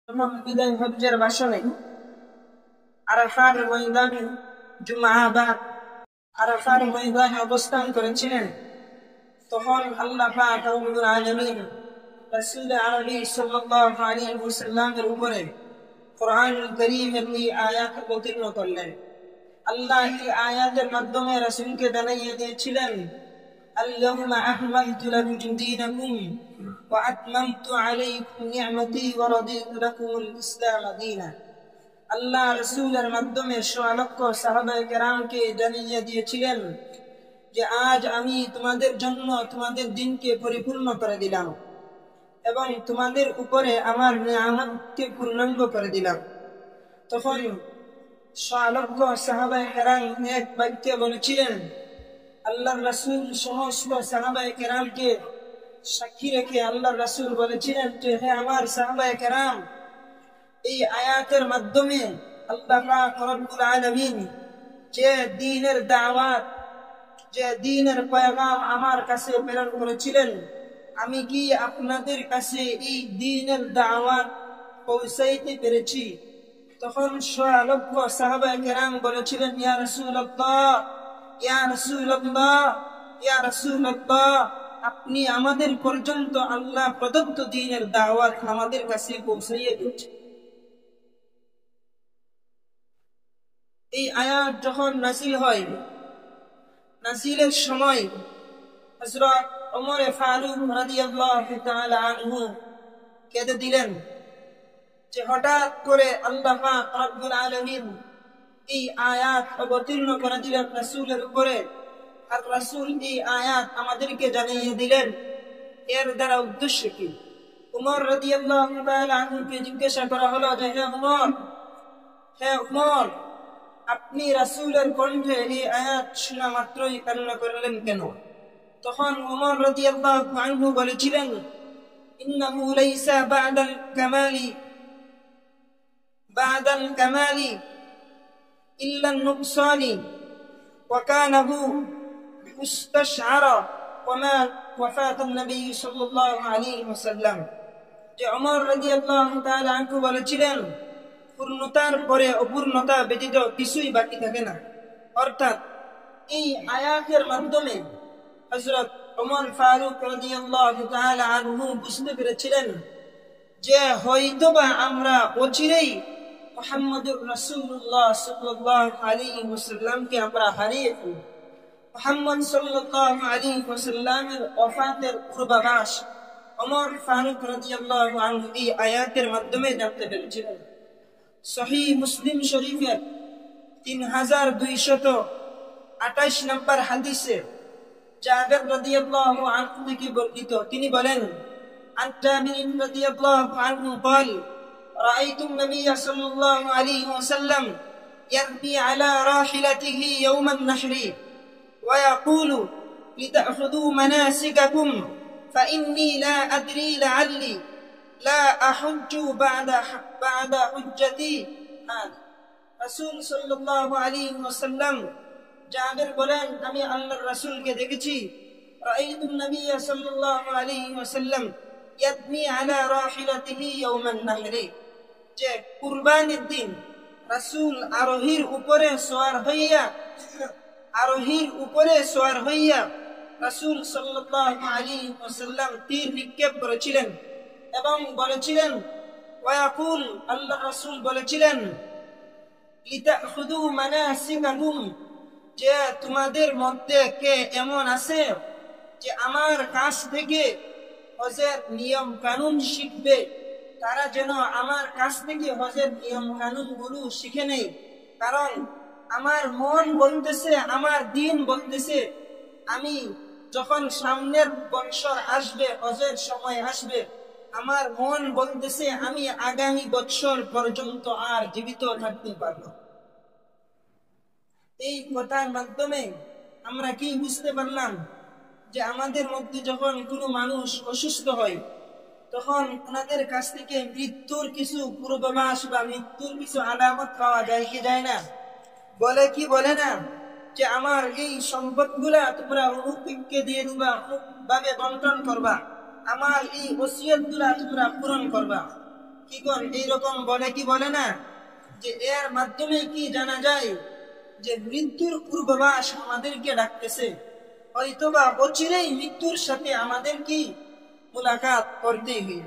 বিদায় হজ্জের ভাষণে আরাফার ময়দানে জুমআবাদ আরাফার ময়দানে অবস্থান করেছিলেন। তখন আল্লাহ পাক রব্বুল আলামিন রাসূল আরবি সাল্লাল্লাহু আলাইহি ওয়াসাল্লামের উপরে কোরআনুল কারীমের এই আয়াত অবতীর্ণ করলেন। আল্লাহ এই আয়াতের মাধ্যমে রাসূলকে জানিয়ে দিয়েছিলেন, আল-ইয়াওমা আকমালতু লাকুম দীনাকুম ওয়া আতমামতু আলাইকুম নি'মাতি ওয়া রাদিতু লাকুমুল ইসলাম দীনা। আল্লাহ রাসূলের মাধ্যমে লক্ষ সাহাবায়ে কেরামকে জানিয়ে দিয়েছিলেন যে আজ আমি তোমাদের জন্য তোমাদের দিনকে পরিপূর্ণ করে দিলাম এবং তোমাদের উপরে আমার নিয়ামতকে পূর্ণাঙ্গ করে দিলাম। তখন লক্ষ সাহাবায়ে কেরাম এক বাক্যে বলেছিলেন, আল্লাহর রাসূল সমস্ত সাহাবায়ে কেরামকে সাক্ষী রেখে আল্লাহর রাসূল বলেছিলেন যে হে আমার সাহাবায়ে কেরাম, এই আয়াতের মাধ্যমে আল্লাহ পাক রব্বুল আলামিন যে দ্বীনের দাওয়াত, যে দ্বীনের পয়গাম আমার কাছে প্রেরণ করেছিলেন, আমি কি আপনাদের কাছে এই দ্বীনের দাওয়াত পৌঁছাইতে পেরেছি? তখন লক্ষ সাহাবায়ে কেরাম বলেছিলেন, ইয়া রাসূলুল্লাহ, ইয়া রাসূলুল্লাহ, ইয়া রাসূলুল্লাহ, আপনি আমাদের পর্যন্ত আল্লাহ প্রদত্ত দ্বীনের দাওয়াত আমাদের কাছে পৌঁছাইয়ে দিয়েছেন। এই আয়াত যখন নাযিল হয়, নাযিলের সময় হযরত ওমর ফারুক রাদিয়াল্লাহু তাআলা আনহু কেঁদে দিলেন যে হঠাৎ করে আল্লাহ পাক রব্বুল আলামিন এই আয়াত অবতীর্ণ করে দিলেন রাসূলের উপরে, আর রাসূল এই আয়াত আমাদেরকে জানিয়ে দিলেন এর দ্বারা উদ্দেশ্য কি। ওমর রাদিয়াল্লাহু তাআলা আনহুকে জিজ্ঞাসা করা হলো যে হে ওমর, আপনি রাসূলের কণ্ঠে এই আয়াত শোনা মাত্রই কান্না করলেন কেন? তখন ওমর রাদিয়াল্লাহু আনহু বলেছিলেন, ইন্নাহু লাইসা বা'দাল কামালি ইল্লা আন-নুকসানি ওয়া কানা মুস্তাশআরা ওয়া মা ওয়াফাত an-নবী সাল্লাল্লাহু আলাইহি ওয়াসাল্লাম। যে ওমর রাদিয়াল্লাহু তাআলা আনহু বলেছিলেন, পূর্ণতার পরে অপূর্ণতা ব্যতীত কিছুই বাকি থাকে না। অর্থাৎ এই আয়াতের মাধ্যমে হযরত ওমর ফারুক রাদিয়াল্লাহু তাআলা আনহু বুঝতে পেরেছিলেন যে হয়তোবা আমরা অচিরেই মুহাম্মদুর রাসূলুল্লাহ সাল্লাল্লাহু আলাইহি ওয়াসাল্লামকে আমরা হারিয়ে ফেলব। মুহাম্মদ সাল্লাল্লাহু আলাইহি ওয়াসাল্লামের ওফাতের পূর্বাভাস ওমর ফারুক রাদিয়াল্লাহু আনহু এই আয়াতের মাধ্যমে জানতে পেরেছিলেন। সহিহ মুসলিম শরীফের 3228 নম্বর হাদিসে জাবের রাদিয়াল্লাহু আনহু থেকে বর্ণিত, তিনি বলেন, عن جابر رضي الله عنه قال رأيت النبي صلى الله عليه وسلم يرمي على راحلته يوم النحر ويقول لتأخذوا مناسككم فإني لا أدري لعلي لا أحج بعد حجتي هذه। রাসূল সাল্লাল্লাহু আলাইহি ওয়াসাল্লাম জাবের বলেন, আমি আল্লাহর রাসূলকে দেখেছি, রাআইতুন নবী সাল্লাল্লাহু আলাইহি ওয়াসাল্লাম ইয়াদমি আলা রাহিলাতিহি ইয়াওমান নাহরি, যে কুরবানির দিন রাসূল আরোহীর উপরে সওয়ার হইয়া রাসূল সাল্লাল্লাহু আলাইহি ওয়াসাল্লাম তীর নিক্ষেপ করেছিলেন এবং বলেছিলেন, ওয়ায়াকুল, আল্লাহ রাসূল বলেছিলেন, লিতাখুযু মানাসিকাকুম, যে তোমাদের মধ্যে কে এমন আছে যে আমার কাছ থেকে হজের নিয়ম কানুন শিখবে, তারা যেন আমার কাছ থেকে হজের নিয়ম কানুন গুলো শিখে নেই। কারণ আমার মন বলতেছে, আমার দিন বলতেছে, আমি যখন সামনের বৎসর আসবে, হজের সময় আসবে, আমার মন বলতেছে আমি আগামী বৎসর পর্যন্ত আর জীবিত থাকতে পারবো। এই কথার মাধ্যমে আমরা কি বুঝতে পারলাম যে আমাদের মধ্যে যখন কোনো মানুষ অসুস্থ হয়, তখন ওনাদের কাছ থেকে মৃত্যুর কিছু পূর্বাভাস বা মৃত্যুর কিছু আলামত পাওয়া যায় কি যায় না? বলে না যে আমার এই সম্পদগুলা তোমরা অমুককে দিয়ে দিবা, অমুক ভাবে বন্টন করবা, আমার এই ওসিয়তগুলা তোমরা পূরণ করবা। কি কোন এইরকম বলে কি বলে না যে এর মাধ্যমে কি জানা যায় যে মৃত্যুর পূর্বাভাস আমাদেরকে ডাকতেছে, হয়তোবা অচিরেই মৃত্যুর সাথে আমাদের কি মুলাকাত করতেই হবে।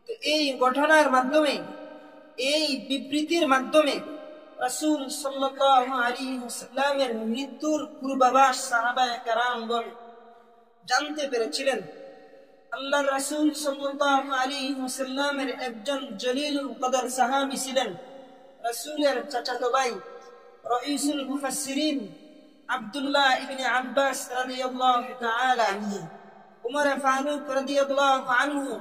তো এই ঘটনার মাধ্যমে, এই বিবৃতির মাধ্যমে রাসূল সাল্লাল্লাহু আলাইহি ওয়াসাল্লামের মৃত্যুর পূর্বাভাস সাহাবায়ে কেরামগণ জানতে পেরেছিলেন। আল্লাহর রাসূল সাল্লাল্লাহু আলাইহি ওয়াসাল্লামের একজন জলিলুল কদর সাহাবী ছিলেন রাসূলের চাচাতো ভাই রাইসুল মুফাসসিরিন আব্দুল্লাহ ইবনে আব্বাস রাদিয়াল্লাহু তাআলা আনহু। উমর ফারুক রাদিয়াল্লাহু আনহু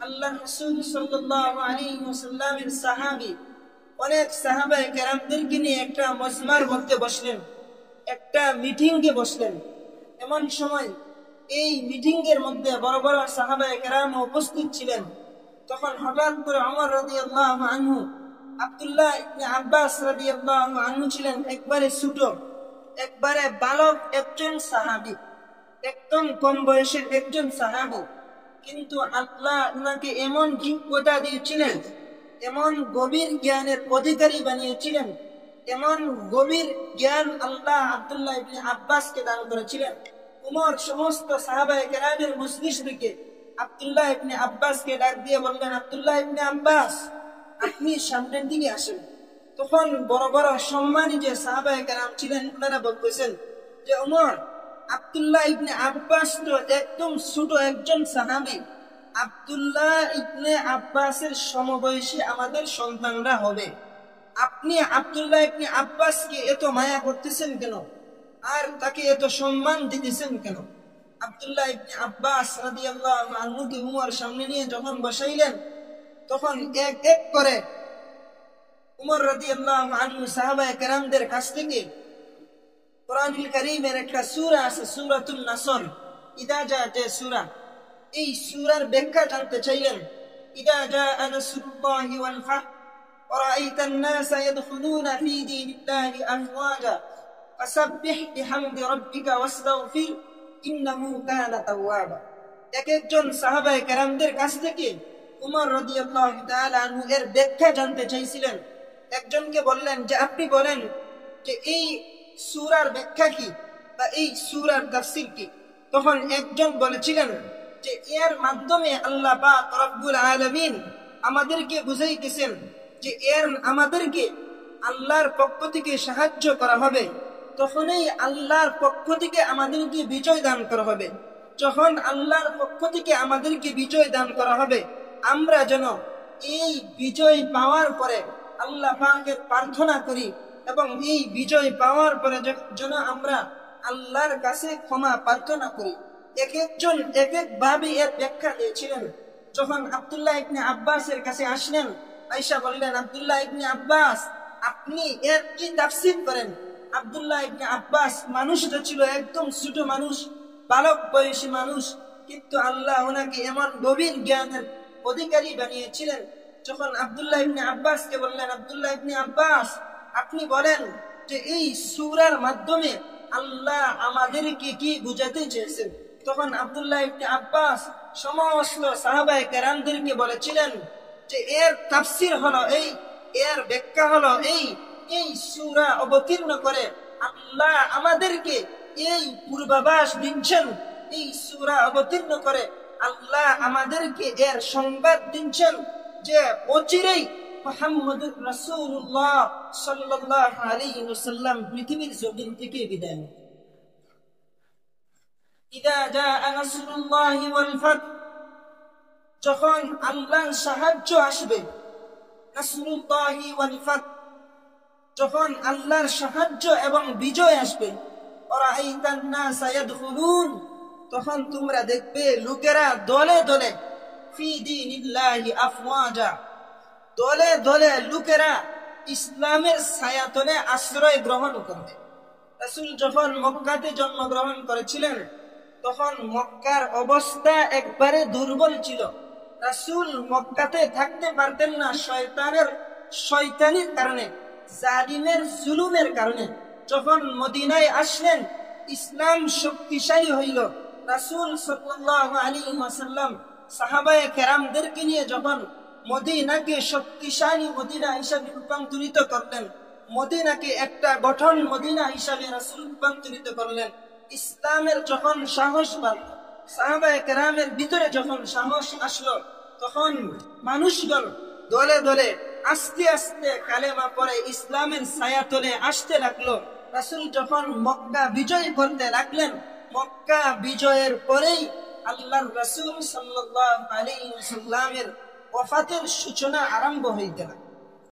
আল্লাহর রাসূল সাল্লাল্লাহু আলাইহি ওয়াসাল্লামের সাহাবী। অনেক সাহাবায়ে কেরামদেরকে নিয়ে একটা মজমার মধ্যে বসলেন, একটা মিটিংয়ে বসলেন। এমন সময় এই মিটিং এর মধ্যে বড় বড় সাহাবায়ে কেরাম উপস্থিত ছিলেন। তখন হঠাৎ করে ওমর রাদিয়াল্লাহু আনহু, আব্দুল্লাহ ইবনে আব্বাস রাদিয়াল্লাহু আনহু ছিলেন একবারে ছোট, একবারে বালক একজন সাহাবী, একদম কম বয়সের একজন সাহাবী, কিন্তু আল্লাহ ওনাকে এমন যোগ্যতা দিয়েছিলেন, এমন গভীর জ্ঞানের অধিকারী বানিয়েছিলেন, এমন গভীর জ্ঞান আল্লাহ আব্দুল্লাহ ইবনে আব্বাসকে দান করেছিলেন। উমর সমস্ত সাহাবায়ে কেরামের মজলিস থেকে আব্দুল্লাহ ইবনে আব্বাসকে ডাক দিয়ে বললেন, আব্দুল্লাহ ইবনে আব্বাস, আপনি সামনের দিকে আসেন। তখন বড় বড় সম্মানী যে সাহাবায়ে কেরাম ছিলেন ওনারা বলতেছেন যে উমর, আব্দুল্লাহ ইবনে আব্বাস তো একদম ছোট একজন সাহাবী, আব্দুল্লাহ ইবনে আব্বাসের সমবয়সী আমাদের সন্তানরা হবে, আপনি আব্দুল্লাহ ইবনে আব্বাসকে এত মায়া করতেছেন কেন, আর তাকে এত সম্মান দিতেছেন কেন? আব্দুল্লাহ ইবনে আব্বাস রাদিয়াল্লাহু আনহুকে উমর সামনে নিয়ে যখন বসাইলেন, তখন এক এক করে উমর রাদিয়াল্লাহু আনহু সাহাবায়ে কেরামদের কাছ থেকে কোরআনুল কারীমের একটা সূরা আছে, সূরাতুন নাসর, ইদা জাআত সূরা, এই সূরার ব্যাখ্যা জানতে চাইলেন। ইদা জাআ নাসরুল্লাহি ওয়াল ফাth ওয়া রাআইতান নাসা ইয়াদখুলুনা ফী দীনিল্লাহি আফওয়াজা ফাসাব্বিহ বিহামদি রাব্বিকা ওয়াস্তাগফির ইন্নাহু কানা তাওয়াবা। এক একজন সাহাবায়ে কেরামদের কাছ থেকে উমর রাদিয়াল্লাহু তাআলা আনহু এর ব্যাখ্যা জানতে চাইছিলেন। একজনকে বললেন যে আপনি বলেন যে এই সূরার ব্যাখ্যা কি বা এই সূরার তাফসীর কি? তখন একজন বলেছিলেন যে এর মাধ্যমে আল্লাহ পাক রব্বুল আলামিন আমাদেরকে বুঝাইতেছেন যে এর আমাদেরকে আল্লাহর পক্ষ থেকে সাহায্য করা হবে, তখনই আল্লাহর পক্ষ থেকে আমাদেরকে বিজয় দান করা হবে। যখন আল্লাহর পক্ষ থেকে আমাদেরকে বিজয় দান করা হবে, আমরা যেন এই বিজয় পাওয়ার পরে আল্লাহ পাকের প্রার্থনা করি এবং এই বিজয় পাওয়ার পরে যেন আমরা আল্লাহর কাছে ক্ষমা প্রার্থনা করি। এক একজন এক এক ভাবে এর ব্যাখ্যা দিয়েছিলেন। যখন আব্দুল্লাহ ইবনে আব্বাসের কাছে আসলেন, আয়েশা বললেন, আব্দুল্লাহ ইবনে আব্বাস, আপনি এর কি তাফসীর করেন? আব্দুল্লাহ ইবনে আব্বাস মানুষটা ছিল একদম ছোট মানুষ, বালক বয়সী মানুষ, কিন্তু আল্লাহ ওনাকে এমন গভীর জ্ঞানের অধিকারী বানিয়েছিলেন। যখন আব্দুল্লাহ ইবনে আব্বাসকে বললেন, আব্দুল্লাহ ইবনে আব্বাস, আপনি বলেন যে এই সূরার মাধ্যমে আল্লাহ আমাদেরকে কি বুঝাতে চেয়েছেন? তখন আব্দুল্লাহ ইবনে আব্বাস সমস্ত সাহাবায়ে কেরামদেরকে বলেছিলেন যে এর তাফসীর হলো এই, এর ব্যাখ্যা হলো এই সূরা অবতীর্ণ করে আল্লাহ আমাদেরকে এই পূর্বাভাস দিচ্ছেন, এই সূরা অবতীর্ণ করে আল্লাহ আমাদেরকে এর সংবাদ দিচ্ছেন যে অচিরেই মুহাম্মদুর রাসূলুল্লাহ সাল্লাল্লাহু আলাইহি ওয়াসাল্লাম পৃথিবীর জমিন থেকে বিদায় নেবেন। ইদা জাআ নাসরুল্লাহি ওয়াল ফাth, যখন আল্লাহর সাহায্য আসবে, নাসরুল্লাহি ওয়াল ফাth, যখন আল্লাহর সাহায্য এবং বিজয় আসবে, ওয়া রাআইতান নাসা ইয়াদখুলুন, তখন তোমরা দেখবে লোকেরা দলে দলে ফি দীনিল্লাহি আফওয়াজা, দলে দলে লোকেরা ইসলামের ছায়াতলে আশ্রয় গ্রহণ করবে। রাসূল যখন মক্কাতে জন্মগ্রহণ করেছিলেন, তখন মক্কার অবস্থা একবারে দুর্বল ছিল। রাসূল মক্কাতে থাকতে পারতেন না শয়তানির কারণে, জালিমের জুলুমের কারণে। যখন মদিনায় আসলেন, ইসলাম শক্তিশালী হইল। রাসূল সাল্লাল্লাহু আলাইহি ওয়াসাল্লাম সাহাবায়ে কেরামদেরকে নিয়ে যখন মদিনাকে শক্তিশালী মদিনা হিসাবে রূপান্তরিত করলেন, মদিনাকে একটা গঠন মদিনা হিসাবে রাসূল রূপান্তরিত করলেন। ইসলামের যখন সাহস বাড়ল, সাহাবায়ে কেরামের ভিতরে যখন সাহস আসলো, তখন মানুষগণ দলে দলে আস্তে আস্তে কালেমা পড়ে ইসলামের ছায়াতলে আসতে লাগলো। রাসূল যখন মক্কা বিজয় করতে লাগলেন, মক্কা বিজয়ের পরেই আল্লাহর রাসূল সাল্লাল্লাহু আলাইহি ওয়াসাল্লামের ওয়াফাতের সূচনা আরম্ভ হইতে লাগলো।